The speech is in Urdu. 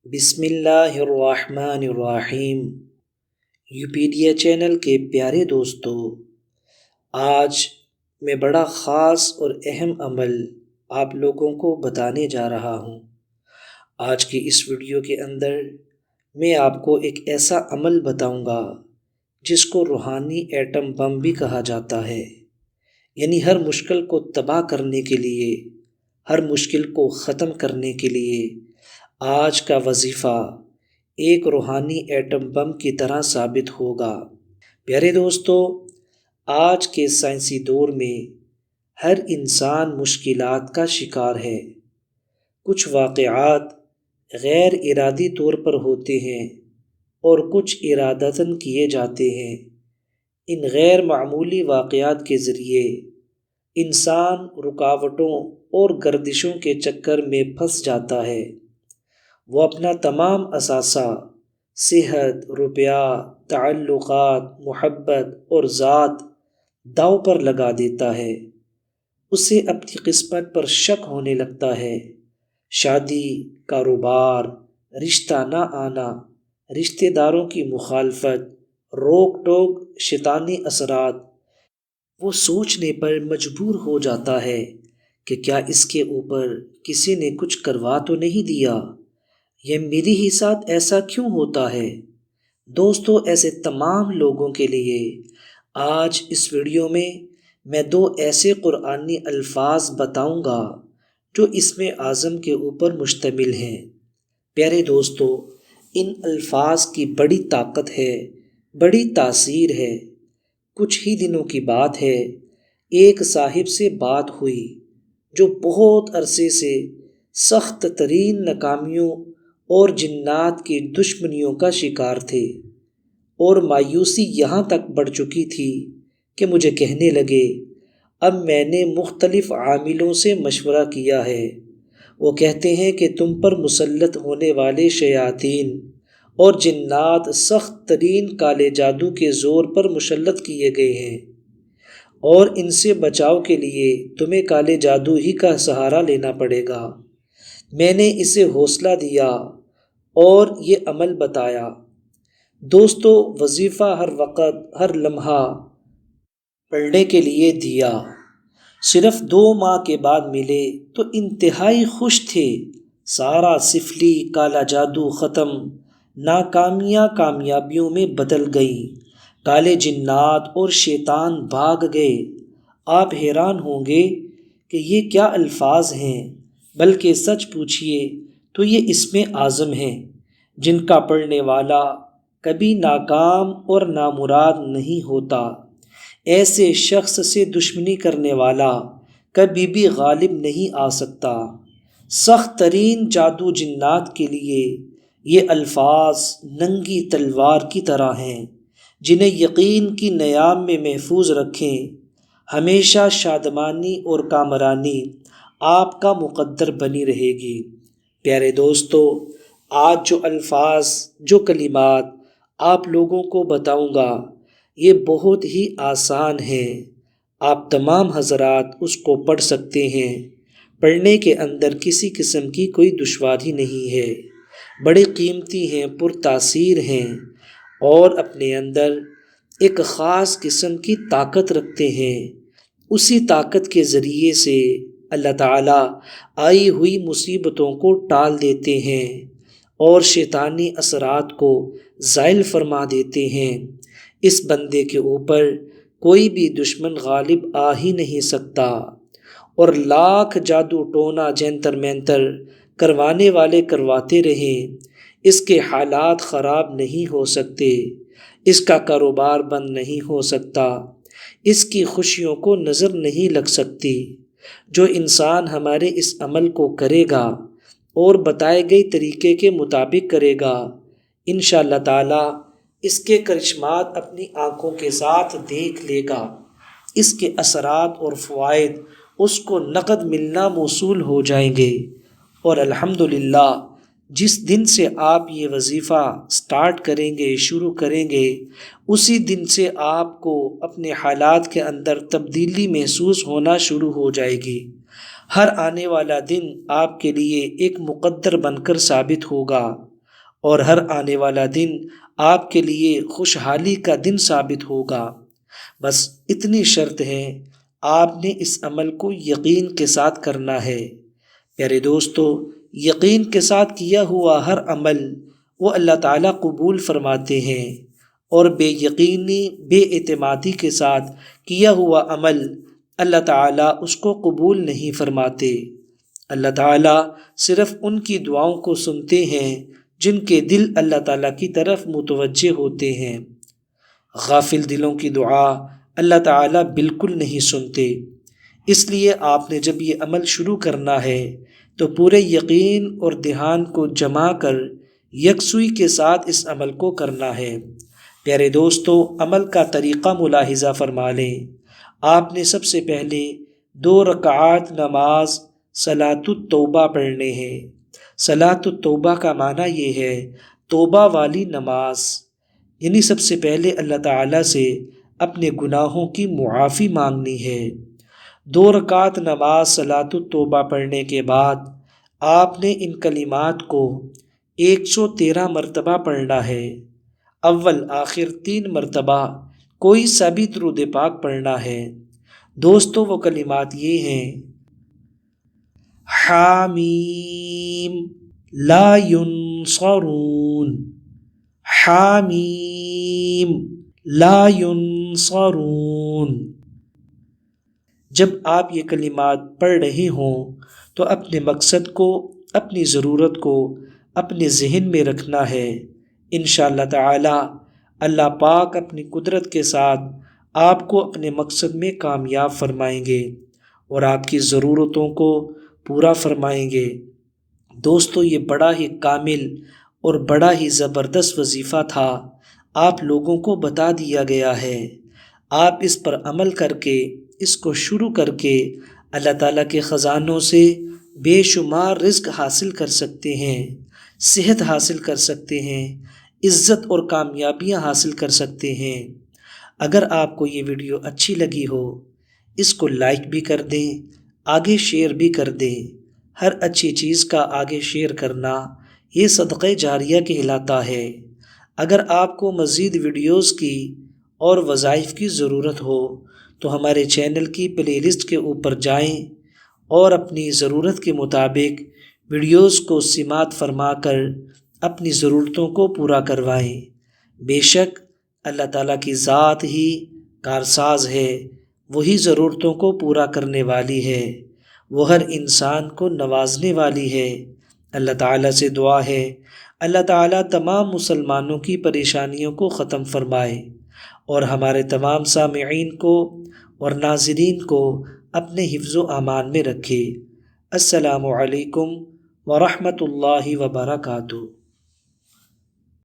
بسم اللہ الرحمن الرحیم۔ اپیڈیا چینل کے پیارے دوستو، آج میں بڑا خاص اور اہم عمل آپ لوگوں کو بتانے جا رہا ہوں۔ آج کی اس ویڈیو کے اندر میں آپ کو ایک ایسا عمل بتاؤں گا جس کو روحانی ایٹم بم بھی کہا جاتا ہے، یعنی ہر مشکل کو تباہ کرنے کے لیے، ہر مشکل کو ختم کرنے کے لیے آج کا وظیفہ ایک روحانی ایٹم بم کی طرح ثابت ہوگا۔ پیارے دوستو، آج کے سائنسی دور میں ہر انسان مشکلات کا شکار ہے۔ کچھ واقعات غیر ارادی طور پر ہوتے ہیں اور کچھ ارادتاً کیے جاتے ہیں۔ ان غیر معمولی واقعات کے ذریعے انسان رکاوٹوں اور گردشوں کے چکر میں پھنس جاتا ہے۔ وہ اپنا تمام اثاثہ، صحت، روپیہ، تعلقات، محبت اور ذات داؤ پر لگا دیتا ہے۔ اسے اپنی قسمت پر شک ہونے لگتا ہے۔ شادی، کاروبار، رشتہ نہ آنا، رشتہ داروں کی مخالفت، روک ٹوک، شیطانی اثرات۔ وہ سوچنے پر مجبور ہو جاتا ہے کہ کیا اس کے اوپر کسی نے کچھ کروا تو نہیں دیا؟ یہ میری ہی ساتھ ایسا کیوں ہوتا ہے؟ دوستو، ایسے تمام لوگوں کے لیے آج اس ویڈیو میں دو ایسے قرآنی الفاظ بتاؤں گا جو اسم اعظم کے اوپر مشتمل ہیں۔ پیارے دوستو، ان الفاظ کی بڑی طاقت ہے، بڑی تاثیر ہے۔ کچھ ہی دنوں کی بات ہے، ایک صاحب سے بات ہوئی جو بہت عرصے سے سخت ترین ناکامیوں اور جنات کی دشمنیوں کا شکار تھے، اور مایوسی یہاں تک بڑھ چکی تھی کہ مجھے کہنے لگے، اب میں نے مختلف عاملوں سے مشورہ کیا ہے۔ وہ کہتے ہیں کہ تم پر مسلط ہونے والے شیاطین اور جنات سخت ترین کالے جادو کے زور پر مسلط کیے گئے ہیں، اور ان سے بچاؤ کے لیے تمہیں کالے جادو ہی کا سہارا لینا پڑے گا۔ میں نے اسے حوصلہ دیا اور یہ عمل بتایا۔ دوستو، وظیفہ ہر وقت، ہر لمحہ پڑھنے کے لیے دیا۔ صرف 2 ماہ کے بعد ملے تو انتہائی خوش تھے۔ سارا سفلی کالا جادو ختم، ناکامیاں کامیابیوں میں بدل گئیں، کالے جنات اور شیطان بھاگ گئے۔ آپ حیران ہوں گے کہ یہ کیا الفاظ ہیں، بلکہ سچ پوچھیے تو یہ اسم اعظم ہیں جن کا پڑھنے والا کبھی ناکام اور نامراد نہیں ہوتا۔ ایسے شخص سے دشمنی کرنے والا کبھی بھی غالب نہیں آ سکتا۔ سخت ترین جادو جنات کے لیے یہ الفاظ ننگی تلوار کی طرح ہیں، جنہیں یقین کی نیام میں محفوظ رکھیں۔ ہمیشہ شادمانی اور کامرانی آپ کا مقدر بنی رہے گی۔ پیارے دوستو، آج جو الفاظ، جو کلمات آپ لوگوں کو بتاؤں گا، یہ بہت ہی آسان ہیں۔ آپ تمام حضرات اس کو پڑھ سکتے ہیں۔ پڑھنے کے اندر کسی قسم کی کوئی دشواری نہیں ہے۔ بڑے قیمتی ہیں، پرتاثیر ہیں، اور اپنے اندر ایک خاص قسم کی طاقت رکھتے ہیں۔ اسی طاقت کے ذریعے سے اللہ تعالیٰ آئی ہوئی مصیبتوں کو ٹال دیتے ہیں اور شیطانی اثرات کو زائل فرما دیتے ہیں۔ اس بندے کے اوپر کوئی بھی دشمن غالب آ ہی نہیں سکتا، اور لاکھ جادو ٹونا جنتر منتر کروانے والے کرواتے رہیں، اس کے حالات خراب نہیں ہو سکتے، اس کا کاروبار بند نہیں ہو سکتا، اس کی خوشیوں کو نظر نہیں لگ سکتی۔ جو انسان ہمارے اس عمل کو کرے گا اور بتائے گئے طریقے کے مطابق کرے گا، انشاءاللہ تعالی اس کے کرشمات اپنی آنکھوں کے ساتھ دیکھ لے گا۔ اس کے اثرات اور فوائد اس کو نقد ملنا موصول ہو جائیں گے۔ اور الحمدللہ، جس دن سے آپ یہ وظیفہ سٹارٹ کریں گے، شروع کریں گے، اسی دن سے آپ کو اپنے حالات کے اندر تبدیلی محسوس ہونا شروع ہو جائے گی۔ ہر آنے والا دن آپ کے لیے ایک مقدر بن کر ثابت ہوگا۔ اور ہر آنے والا دن آپ کے لیے خوشحالی کا دن ثابت ہوگا۔ بس اتنی شرط ہے، آپ نے اس عمل کو یقین کے ساتھ کرنا ہے۔ پیارے دوستو، یقین کے ساتھ کیا ہوا ہر عمل وہ اللہ تعالیٰ قبول فرماتے ہیں، اور بے یقینی، بے اعتمادی کے ساتھ کیا ہوا عمل اللہ تعالیٰ اس کو قبول نہیں فرماتے۔ اللہ تعالیٰ صرف ان کی دعاؤں کو سنتے ہیں جن کے دل اللہ تعالیٰ کی طرف متوجہ ہوتے ہیں۔ غافل دلوں کی دعا اللہ تعالیٰ بالکل نہیں سنتے۔ اس لیے آپ نے جب یہ عمل شروع کرنا ہے تو پورے یقین اور دھیان کو جما کر یکسوئی کے ساتھ اس عمل کو کرنا ہے۔ پیارے دوستو، عمل کا طریقہ ملاحظہ فرما لیں۔ آپ نے سب سے پہلے 2 رکعات نماز صلاۃ التوبہ پڑھنے ہیں۔ صلاۃ التوبہ کا معنی یہ ہے توبہ والی نماز، یعنی سب سے پہلے اللہ تعالیٰ سے اپنے گناہوں کی معافی مانگنی ہے۔ 2 رکعات نماز صلاۃ التوبہ پڑھنے کے بعد آپ نے ان کلمات کو 113 مرتبہ پڑھنا ہے۔ اول آخر 3 مرتبہ کوئی سا بھی درود پاک پڑھنا ہے۔ دوستو، وہ کلمات یہ ہیں: حامیم لا ینصرون، حامیم لا ینصرون۔ جب آپ یہ کلمات پڑھ رہے ہوں تو اپنے مقصد کو، اپنی ضرورت کو اپنے ذہن میں رکھنا ہے۔ انشاءاللہ تعالی اللہ پاک اپنی قدرت کے ساتھ آپ کو اپنے مقصد میں کامیاب فرمائیں گے اور آپ کی ضرورتوں کو پورا فرمائیں گے۔ دوستو، یہ بڑا ہی کامل اور بڑا ہی زبردست وظیفہ تھا، آپ لوگوں کو بتا دیا گیا ہے۔ آپ اس پر عمل کر کے، اس کو شروع کر کے اللہ تعالیٰ کے خزانوں سے بے شمار رزق حاصل کر سکتے ہیں، صحت حاصل کر سکتے ہیں، عزت اور کامیابیاں حاصل کر سکتے ہیں۔ اگر آپ کو یہ ویڈیو اچھی لگی ہو، اس کو لائک بھی کر دیں، آگے شیئر بھی کر دیں۔ ہر اچھی چیز کا آگے شیئر کرنا یہ صدقہ جاریہ کہلاتا ہے۔ اگر آپ کو مزید ویڈیوز کی اور وظائف کی ضرورت ہو تو ہمارے چینل کی پلے لسٹ کے اوپر جائیں اور اپنی ضرورت کے مطابق ویڈیوز کو سماعت فرما کر اپنی ضرورتوں کو پورا کروائیں۔ بے شک اللہ تعالیٰ کی ذات ہی کارساز ہے، وہی ضرورتوں کو پورا کرنے والی ہے، وہ ہر انسان کو نوازنے والی ہے۔ اللہ تعالیٰ سے دعا ہے اللہ تعالیٰ تمام مسلمانوں کی پریشانیوں کو ختم فرمائے اور ہمارے تمام سامعین کو اور ناظرین کو اپنے حفظ و امان میں رکھے۔ السلام علیکم ورحمۃ اللہ وبرکاتہ۔